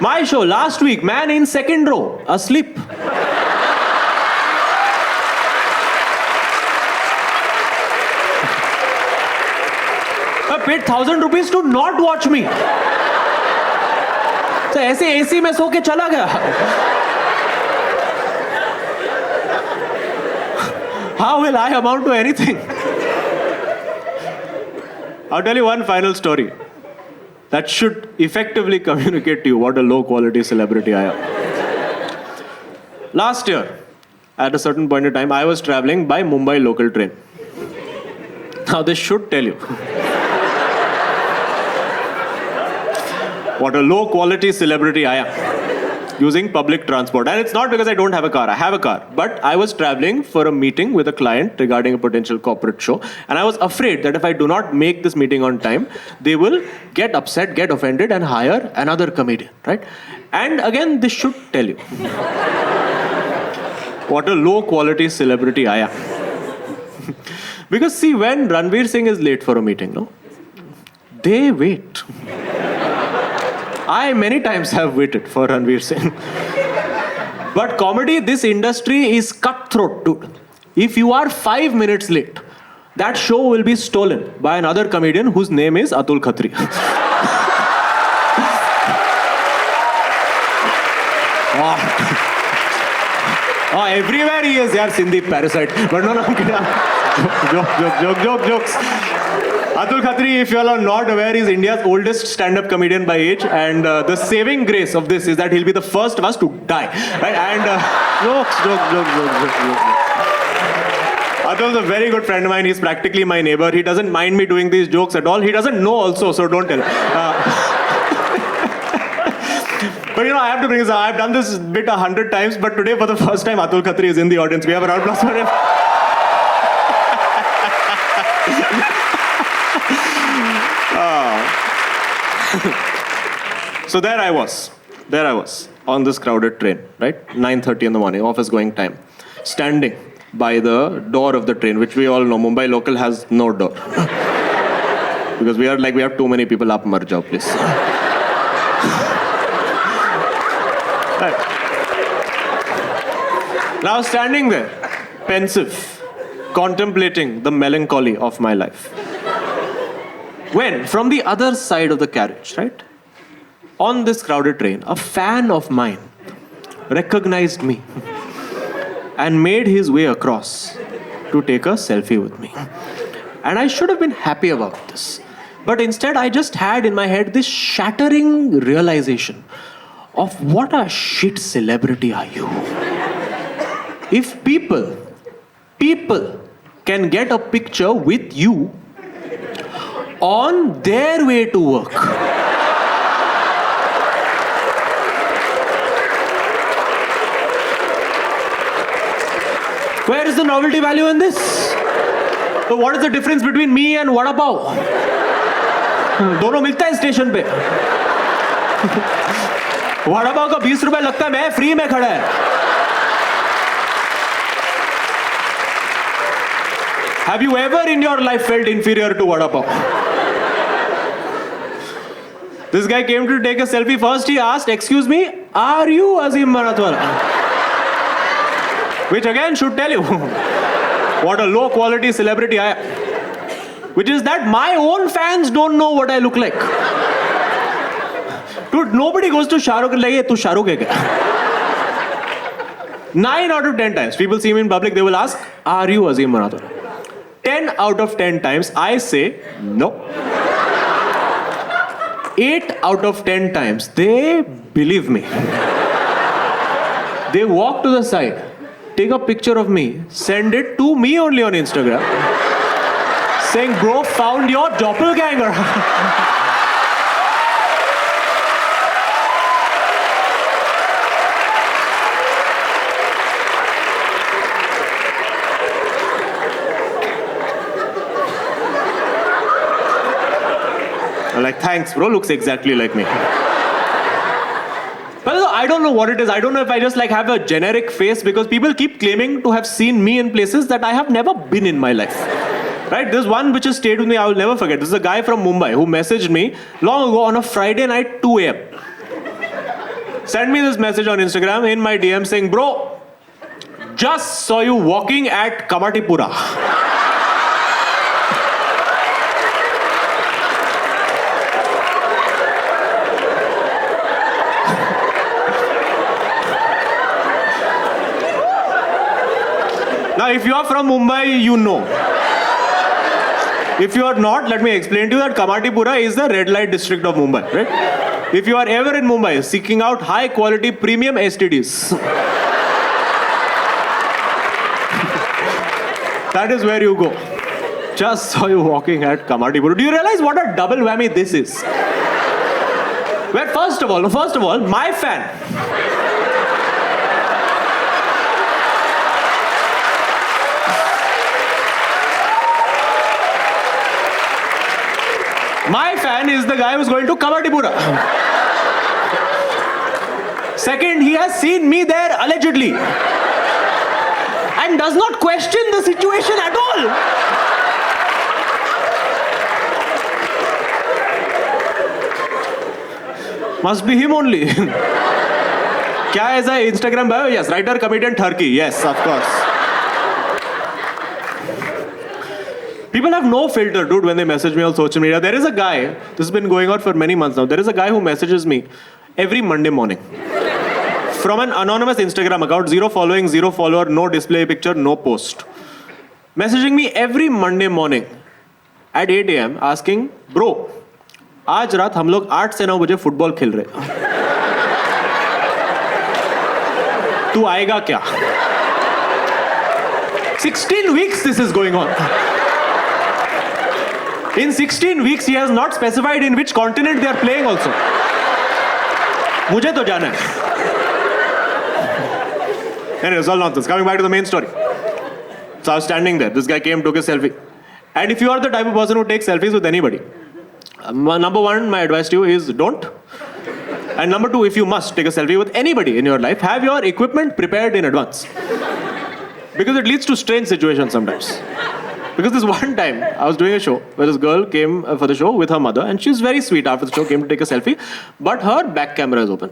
Speaker 3: My show last week, man in second row, asleep. I paid 1,000 rupees to not watch me. So ऐसे AC में सो के चला गया. How will I amount to anything? I'll tell you one final story that should effectively communicate to you what a low quality celebrity I am. Last year, at a certain point in time, I was traveling by Mumbai local train. Now this should tell you what a low quality celebrity I am, using public transport. And it's not because I don't have a car, I have a car. But I was traveling for a meeting with a client regarding a potential corporate show. And I was afraid that if I do not make this meeting on time, they will get upset, get offended and hire another comedian, right? And again, this should tell you what a low quality celebrity I am. Because see, when Ranveer Singh is late for a meeting, no, they wait. I many times have waited for Ranveer Singh. But comedy, this industry is cutthroat, dude. If you are 5 minutes late, that show will be stolen by another comedian whose name is Atul Khatri. Oh, everywhere he is, yaar, Sindhi parasite. But no, I'm kidding. Jokes. Atul Khatri, if you all are not aware, is India's oldest stand-up comedian by age, and the saving grace of this is that he'll be the first of us to die. Right? And jokes. Atul's a very good friend of mine. He's practically my neighbor. He doesn't mind me doing these jokes at all. He doesn't know also, so don't tell him. But you know, I have to bring this up. I've done this bit 100 times, but today for the first time, Atul Khatri is in the audience. We have a round of applause for him. So there I was on this crowded train, right? 9:30 in the morning, office going time. standing by the door of the train, which we all know Mumbai local has no door. Because we have too many people. Aap mar jao, please. Right. Now standing there, pensive, contemplating the melancholy of my life. When, from the other side of the carriage, right, on this crowded train, a fan of mine recognized me and made his way across to take a selfie with me. And I should have been happy about this. But instead, I just had in my head this shattering realization of what a shit celebrity are you. If people can get a picture with you on their way to work, where is the novelty value in this? So what is the difference between me and vada pav? दोनों मिलता है station पे. वड़ा पाव का 20 रुपए लगता है, मैं free में खड़ा है. Have you ever in your life felt inferior to vada pav? This guy came to take a selfie. First he asked, "Excuse me, are you Azeem Banatwalla?" Which again should tell you what a low quality celebrity I am. Which is that my own fans don't know what I look like. Dude, nobody goes to Shah Rukh and like, "Hey, tu Shah Rukh hai kya?" 9 out of 10 times, people see me in public, they will ask, "Are you Azeem Banatwalla?" 10 out of 10 times, I say, "No." 8 out of 10 times, they believe me. They walk to the side, take a picture of me, send it to me only on Instagram, saying, "Bro, found your doppelganger." I'm like, "Thanks, bro. Looks exactly like me." But I don't know what it is. I don't know if I just like have a generic face, because people keep claiming to have seen me in places that I have never been in my life. Right? There's one which has stayed with me, I will never forget. This is a guy from Mumbai who messaged me long ago on a Friday night, 2 a.m. Send me this message on Instagram in my DM saying, "Bro, just saw you walking at Kamatipura." Now, if you are from Mumbai, you know. If you are not, let me explain to you that Kamatipura is the red light district of Mumbai, right? If you are ever in Mumbai seeking out high quality premium STDs, that is where you go. Just saw you walking at Kamatipura. Do you realize what a double whammy this is? Well, first of all, my fan. My fan is the guy who's going to Kamatipura. Second, he has seen me there allegedly and does not question the situation at all. Must be him only. Kya is a Instagram bio? Yes, writer, comedian, Turkey. Yes, of course. People have no filter, dude, when they message me on social media. There is a guy, this has been going on for many months now. There is a guy who messages me every Monday morning from an anonymous Instagram account, 0 following, 0 follower, no display picture, no post. Messaging me every Monday morning at 8 a.m. asking, "Bro, आज रात हम लोग 8 से 9 बजे football खेल रहे हैं. तू आएगा क्या?" 16 weeks this is going on. In 16 weeks, he has not specified in which continent they are playing also. मुझे तो जाना है. Anyways, all nonsense. Coming back to the main story. So I was standing there. This guy came, took a selfie. And if you are the type of person who takes selfies with anybody, number one, my advice to you is don't. And number two, if you must take a selfie with anybody in your life, have your equipment prepared in advance. Because it leads to strange situations sometimes. Because this one time, I was doing a show where this girl came for the show with her mother, and she was very sweet after the show, came to take a selfie, but her back camera is open.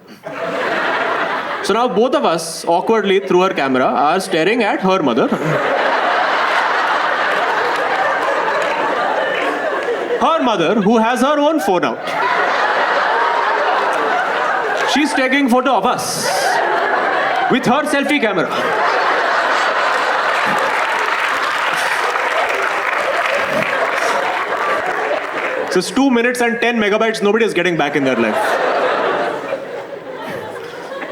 Speaker 3: So now both of us, awkwardly through her camera, are staring at her mother. Her mother, who has her own phone out. She's taking photo of us with her selfie camera. So it's 2 minutes and 10 megabytes, nobody is getting back in their life.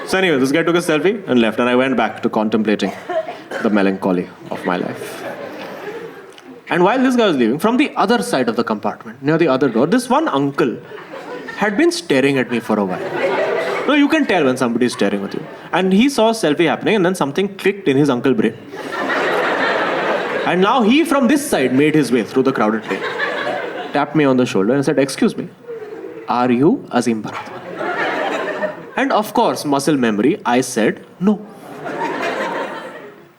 Speaker 3: So anyway, this guy took a selfie and left, and I went back to contemplating the melancholy of my life. And while this guy was leaving, from the other side of the compartment, near the other door, this one uncle had been staring at me for a while. No, you can tell when somebody is staring at you. And he saw a selfie happening, and then something clicked in his uncle brain. And now he, from this side, made his way through the crowded train. Tapped me on the shoulder and said, "Excuse me, are you Azeem Banatwalla?" And of course, muscle memory, I said no.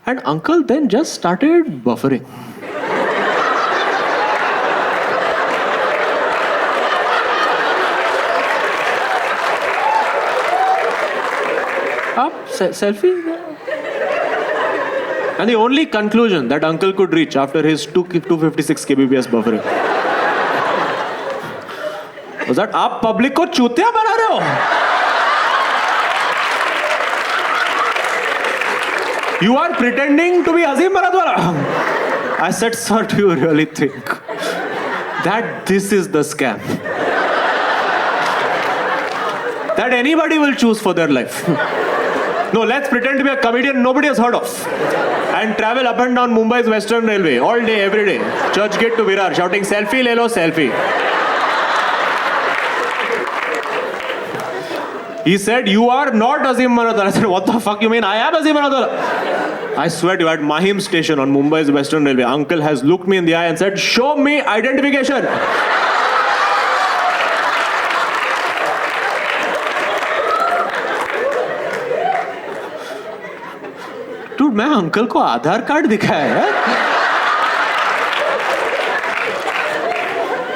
Speaker 3: And uncle then just started buffering. Up, selfie? And the only conclusion that uncle could reach after his 256 kbps buffering was that आप public को चूतिया बना रहे हो? You are pretending to be Azeem Banatwalla. I said, "Sir, do you really think that this is the scam that anybody will choose for their life? No, let's pretend to be a comedian nobody has heard of and travel up and down Mumbai's Western Railway all day, every day, Church Gate to Virar, shouting, 'Selfie, le lo, selfie.'" He said, "You are not Azeem Banatwalla." I said, "What the fuck you mean? I am Azeem Banatwalla." I swear to you, at Mahim station on Mumbai's Western Railway, uncle has looked me in the eye and said, "Show me identification." Dude, मैं uncle को आधार card दिखाया है.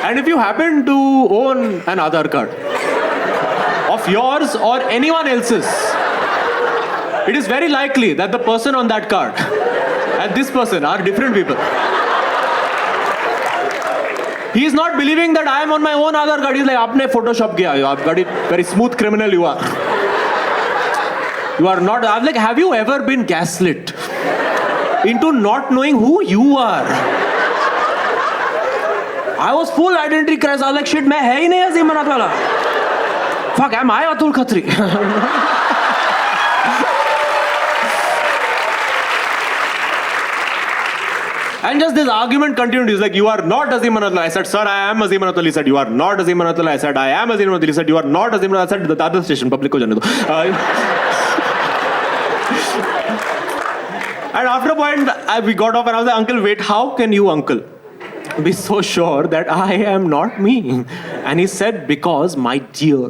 Speaker 3: And if you happen to own an Aadhaar card of yours or anyone else's, it is very likely that the person on that card and this person are different people. He is not believing that I am on my own Aadhaar card. He's like, "Aapne Photoshop kiya, you have got it, very smooth criminal you are. You are not." I'm like, have you ever been gaslit into not knowing who you are? I was full identity crisis. I was like, shit, मैं है ही नहीं Azeem Banatwalla. Fuck, am I Atul Khatri? And just this argument continued. He's like, "You are not Azeem Banatwalla." I said, "Sir, I am Azeem Banatwalla." He said, "You are not Azeem Banatwalla." I said, "I am Azeem Banatwalla." He said, "You are not Azeem Banatwalla." I said, "The other station, public ko jane do." And after a point, we got off and I was like, "Uncle, wait, how can you, uncle, be so sure that I am not me?" And he said, "Because my dear."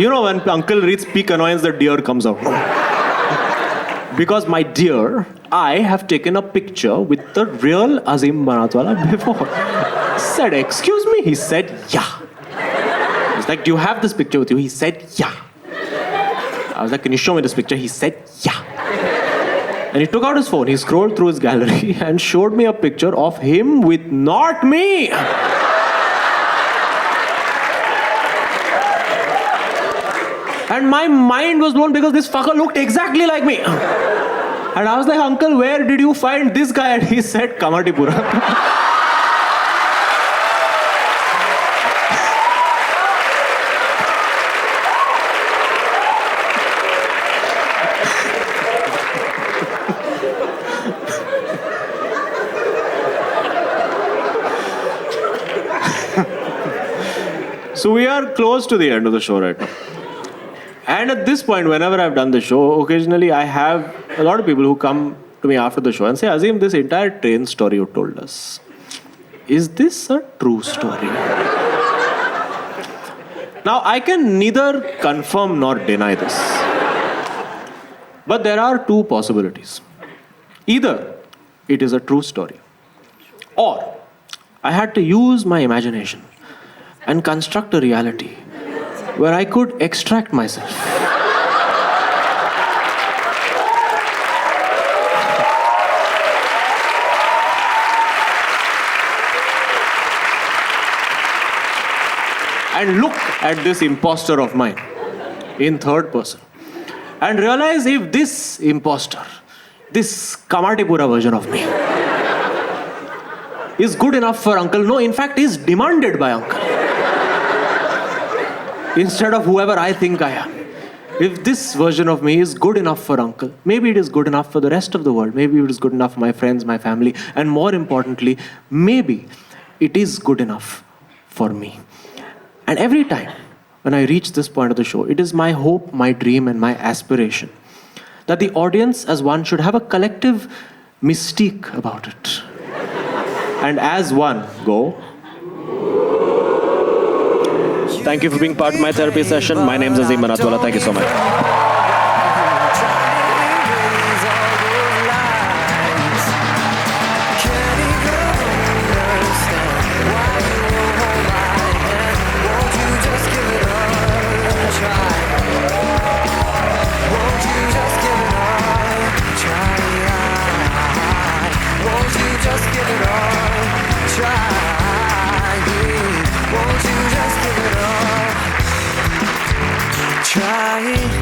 Speaker 3: You know when uncle reads peak annoyance, the deer comes out. "Because my dear, I have taken a picture with the real Azeem Banatwalla before." I said, "Excuse me?" He said, "Yeah." I was like, "Do you have this picture with you?" He said, "Yeah." I was like, "Can you show me this picture?" He said, "Yeah." And he took out his phone, he scrolled through his gallery and showed me a picture of him with not me. And my mind was blown because this fucker looked exactly like me. And I was like, "Uncle, where did you find this guy?" And he said, "Kamatipura." So we are close to the end of the show right now. And at this point, whenever I've done the show, occasionally I have a lot of people who come to me after the show and say, "Azeem, this entire train story you told us, is this a true story?" Now, I can neither confirm nor deny this. But there are two possibilities. Either it is a true story, or I had to use my imagination and construct a reality where I could extract myself. And look at this imposter of mine in third person and realize if this imposter, this Kamatipura version of me, is good enough for uncle. No, in fact, is demanded by uncle instead of whoever I think I am. If this version of me is good enough for uncle, maybe it is good enough for the rest of the world. Maybe it is good enough for my friends, my family, and more importantly, maybe it is good enough for me. And every time when I reach this point of the show, it is my hope, my dream, and my aspiration that the audience as one should have a collective mystique about it. And as one, go. Thank you for being part of my therapy session. My name is Azeem Banatwalla. Thank you so much.
Speaker 4: Try